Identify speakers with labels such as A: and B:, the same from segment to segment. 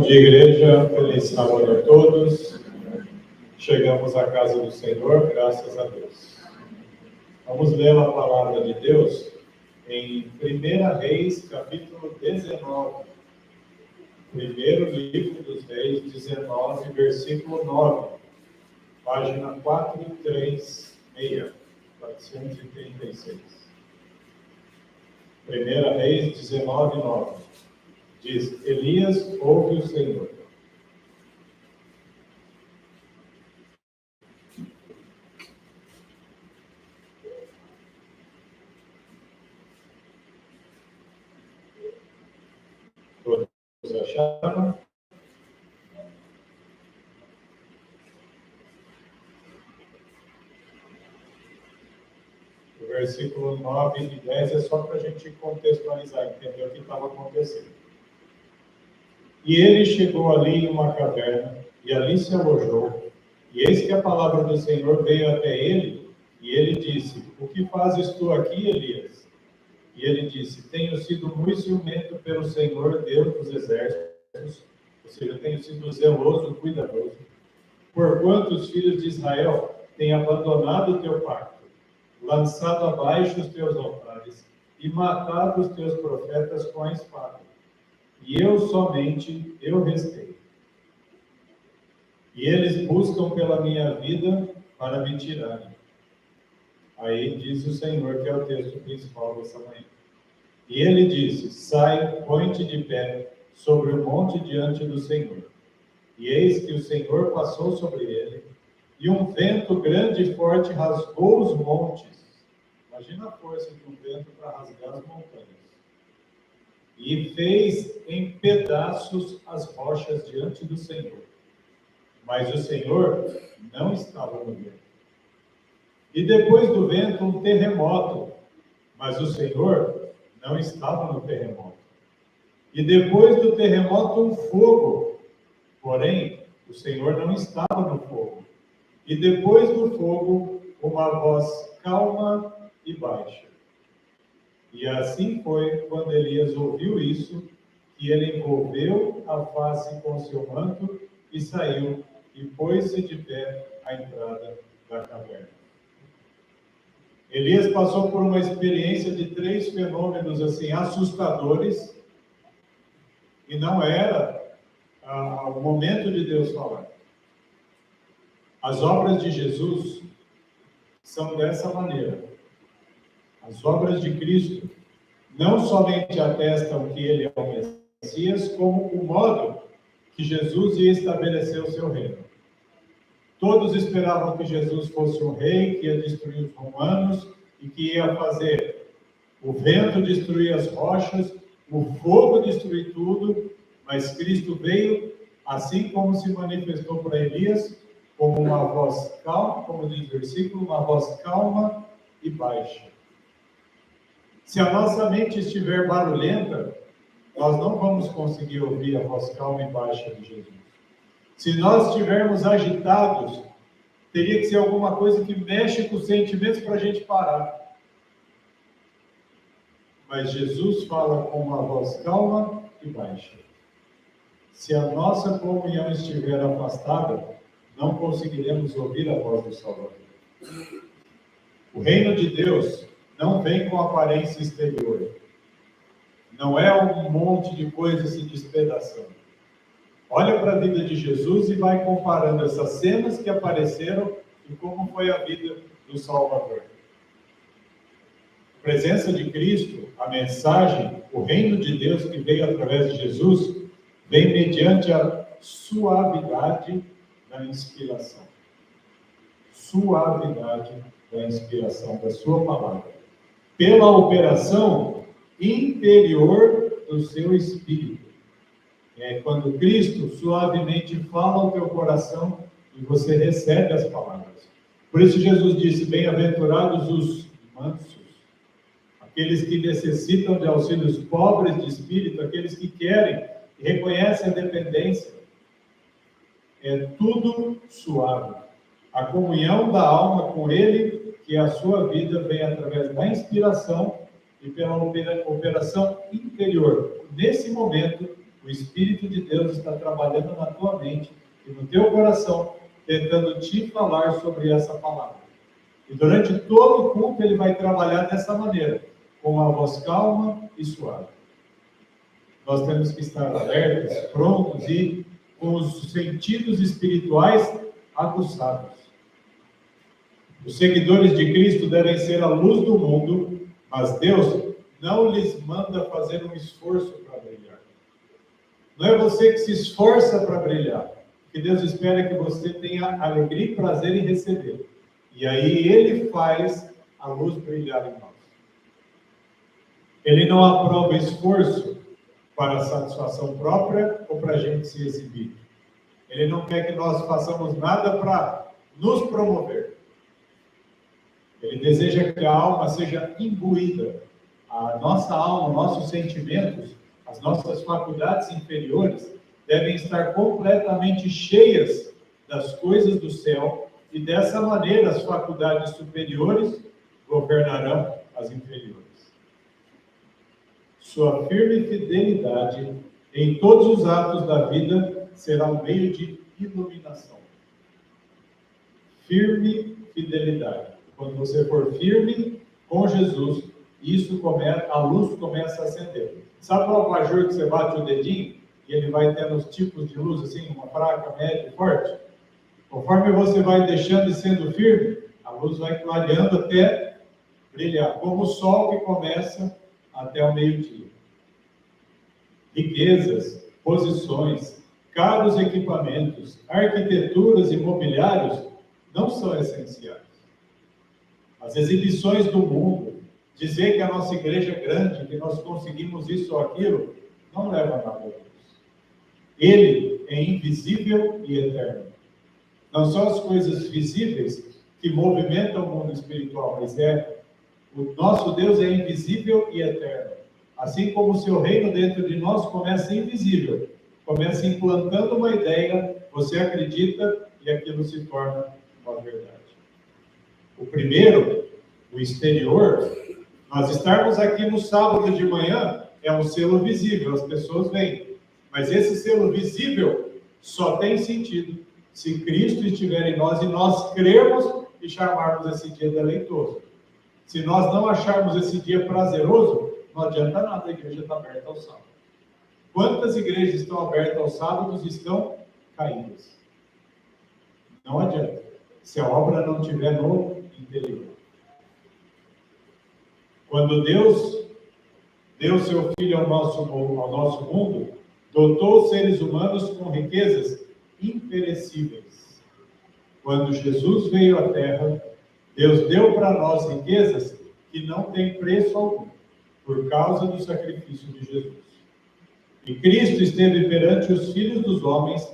A: Bom dia, igreja. Feliz sábado a todos. Chegamos à casa do Senhor, graças a Deus. Vamos ler a palavra de Deus em 1 Reis, capítulo 19. Primeiro livro dos Reis, 19, versículo 9. Página 436, 436. 1 Reis 19, 9. Diz: Elias ouve o Senhor. Todos acharam? O versículo 9 e 10 é só para a gente contextualizar, entender o que estava acontecendo. E ele chegou ali em uma caverna, e ali se alojou. E eis que a palavra do Senhor veio até ele, e ele disse: O que fazes tu aqui, Elias? E ele disse: Tenho sido muito ciumento pelo Senhor, Deus dos exércitos, ou seja, tenho sido zeloso, cuidadoso, porquanto os filhos de Israel têm abandonado o teu pacto, lançado abaixo os teus altares, e matado os teus profetas com a espada. E eu restei. E eles buscam pela minha vida para me tirarem. Aí diz o Senhor, que é o texto principal dessa manhã. E ele disse: Sai, põe-te de pé sobre o monte diante do Senhor. E eis que o Senhor passou sobre ele, e um vento grande e forte rasgou os montes. Imagina a força de um vento para rasgar as montanhas. E fez em pedaços as rochas diante do Senhor. Mas o Senhor não estava no vento. E depois do vento, um terremoto. Mas o Senhor não estava no terremoto. E depois do terremoto, um fogo. Porém, o Senhor não estava no fogo. E depois do fogo, uma voz calma e baixa. E assim foi quando Elias ouviu isso, que ele envolveu a face com seu manto e saiu, e pôs-se de pé à entrada da caverna. Elias passou por uma experiência de 3 fenômenos assim assustadores, e não era o momento de Deus falar. As obras de Jesus são dessa maneira. As obras de Cristo não somente atestam que ele é o Messias, como o modo que Jesus ia estabelecer o seu reino. Todos esperavam que Jesus fosse um rei que ia destruir os romanos e que ia fazer o vento destruir as rochas, o fogo destruir tudo, mas Cristo veio, assim como se manifestou para Elias, como uma voz calma, como diz o versículo, uma voz calma e baixa. Se a nossa mente estiver barulhenta, nós não vamos conseguir ouvir a voz calma e baixa de Jesus. Se nós estivermos agitados, teria que ser alguma coisa que mexe com os sentimentos para a gente parar. Mas Jesus fala com uma voz calma e baixa. Se a nossa comunhão estiver afastada, não conseguiremos ouvir a voz do Salvador. O reino de Deus não vem com aparência exterior. Não é um monte de coisas se despedaçando. Olha para a vida de Jesus e vai comparando essas cenas que apareceram e como foi a vida do Salvador. A presença de Cristo, a mensagem, o reino de Deus que veio através de Jesus, vem mediante a suavidade da inspiração. Suavidade da inspiração da sua palavra. Pela operação interior do seu espírito. É quando Cristo suavemente fala ao teu coração e você recebe as palavras. Por isso Jesus disse: bem-aventurados os mansos, aqueles que necessitam de auxílios, pobres de espírito, aqueles que querem e reconhecem a dependência. É tudo suave. A comunhão da alma com Ele, que a sua vida vem através da inspiração e pela operação interior. Nesse momento, o Espírito de Deus está trabalhando na tua mente e no teu coração, tentando te falar sobre essa palavra. E durante todo o culto ele vai trabalhar dessa maneira, com uma voz calma e suave. Nós temos que estar alertas, prontos e com os sentidos espirituais aguçados. Os seguidores de Cristo devem ser a luz do mundo, mas Deus não lhes manda fazer um esforço para brilhar. Não é você que se esforça para brilhar, que Deus espera que você tenha alegria e prazer em receber. E aí Ele faz a luz brilhar em nós. Ele não aprova esforço para satisfação própria ou para a gente se exibir. Ele não quer que nós façamos nada para nos promover. Ele deseja que a alma seja imbuída. A nossa alma, nossos sentimentos, as nossas faculdades inferiores devem estar completamente cheias das coisas do céu e dessa maneira as faculdades superiores governarão as inferiores. Sua firme fidelidade em todos os atos da vida será um meio de iluminação. Firme fidelidade. Quando você for firme com Jesus, a luz começa a acender. Sabe o abajur que você bate o dedinho e ele vai tendo os tipos de luz, assim, uma fraca, média e forte? Conforme você vai deixando e sendo firme, a luz vai clareando até brilhar, como o sol que começa até o meio-dia. Riquezas, posições, caros equipamentos, arquiteturas e mobiliários não são essenciais. As exibições do mundo, dizer que a nossa igreja é grande, que nós conseguimos isso ou aquilo, não leva a nada a Deus. Ele é invisível e eterno. Não são as coisas visíveis que movimentam o mundo espiritual, mas o nosso Deus é invisível e eterno. Assim como o seu reino dentro de nós começa invisível, começa implantando uma ideia, você acredita e aquilo se torna uma verdade. O primeiro, o exterior, nós estarmos aqui no sábado de manhã é um selo visível, as pessoas veem. Mas esse selo visível só tem sentido se Cristo estiver em nós e nós crermos e chamarmos esse dia deleitoso. Se nós não acharmos esse dia prazeroso, não adianta nada, a igreja está aberta ao sábado. Quantas igrejas estão abertas aos sábados e estão caídas? Não adianta, se a obra não estiver no interior. Quando Deus deu seu Filho ao nosso mundo, dotou os seres humanos com riquezas imperecíveis. Quando Jesus veio à Terra, Deus deu para nós riquezas que não têm preço algum, por causa do sacrifício de Jesus. E Cristo esteve perante os filhos dos homens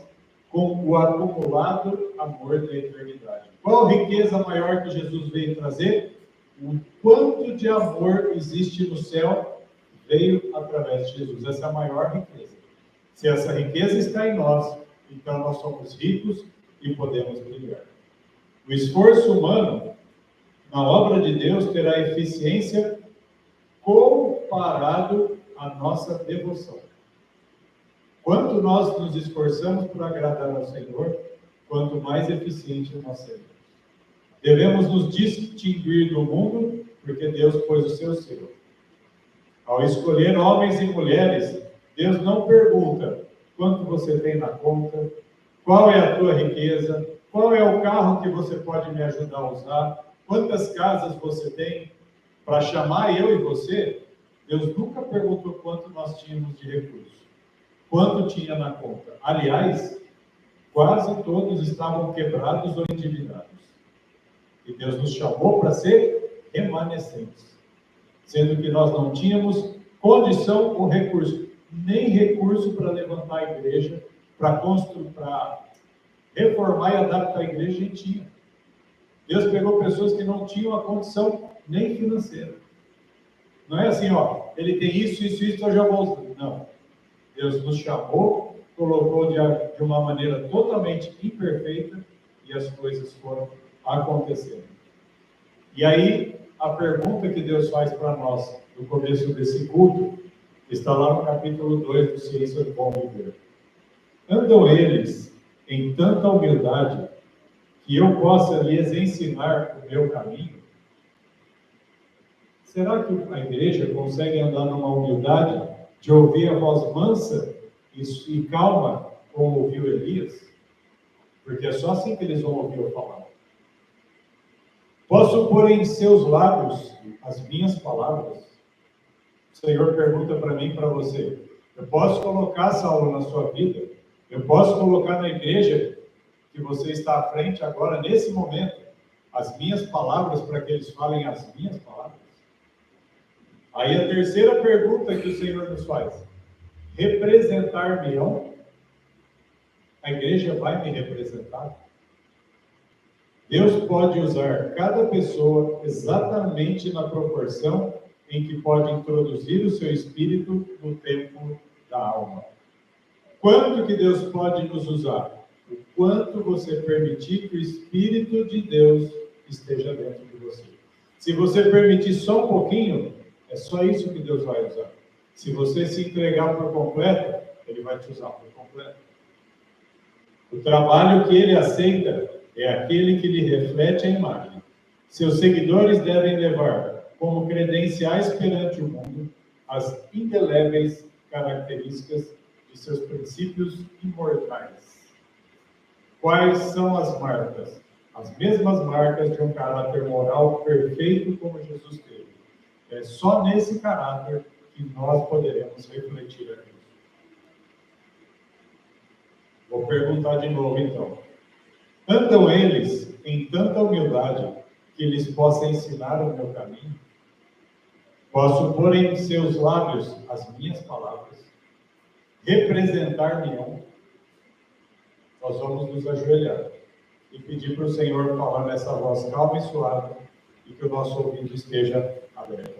A: com o acumulado amor da eternidade. Qual riqueza maior que Jesus veio trazer? O quanto de amor existe no céu veio através de Jesus. Essa é a maior riqueza. Se essa riqueza está em nós, então nós somos ricos e podemos brilhar. O esforço humano na obra de Deus terá eficiência comparado à nossa devoção. Quanto nós nos esforçamos por agradar ao Senhor, quanto mais eficiente nós seremos. Devemos nos distinguir do mundo, porque Deus pôs o seu selo. Ao escolher homens e mulheres, Deus não pergunta quanto você tem na conta, qual é a tua riqueza, qual é o carro que você pode me ajudar a usar, quantas casas você tem. Para chamar eu e você, Deus nunca perguntou quanto nós tínhamos de recursos, quanto tinha na conta. Aliás, quase todos estavam quebrados ou endividados. E Deus nos chamou para ser remanescentes, sendo que nós não tínhamos condição ou recurso, nem recurso para levantar a igreja, para construir, para reformar e adaptar a igreja, a gente tinha. Deus pegou pessoas que não tinham a condição nem financeira. Não é assim, ele tem isso, eu já vou. Não. Deus nos chamou, colocou de uma maneira totalmente imperfeita e as coisas foram acontecendo. E aí, a pergunta que Deus faz para nós no começo desse culto Está lá no capítulo 2 do Ciência do Bom Viver. Andam eles em tanta humildade que eu possa lhes ensinar o meu caminho? Será que a igreja consegue andar numa humildade de ouvir a voz mansa e calma, como ouviu Elias? Porque é só assim que eles vão ouvir eu falar. Posso pôr em seus lábios as minhas palavras? O Senhor pergunta para mim e para você. Eu posso colocar, Saulo, na sua vida? Eu posso colocar na igreja que você está à frente agora, nesse momento, as minhas palavras para que eles falem as minhas palavras? Aí a terceira pergunta que o Senhor nos faz: representar-me-ão? A igreja vai me representar? Deus pode usar cada pessoa exatamente na proporção em que pode introduzir o seu espírito no tempo da alma. Quanto que Deus pode nos usar? O quanto você permitir que o Espírito de Deus esteja dentro de você. Se você permitir só um pouquinho, é só isso que Deus vai usar. Se você se entregar por completo, Ele vai te usar por completo. O trabalho que Ele aceita é aquele que lhe reflete a imagem. Seus seguidores devem levar como credenciais perante o mundo as indeléveis características de seus princípios imortais. Quais são as marcas? As mesmas marcas de um caráter moral perfeito como Jesus teve. É só nesse caráter que nós poderemos refletir a Cristo. Vou perguntar de novo então. Andam eles em tanta humildade que lhes possa ensinar o meu caminho? Posso pôr em seus lábios as minhas palavras? Representar-me-ão? Nós vamos nos ajoelhar e pedir para o Senhor falar nessa voz calma e suave e que o nosso ouvido esteja aberto.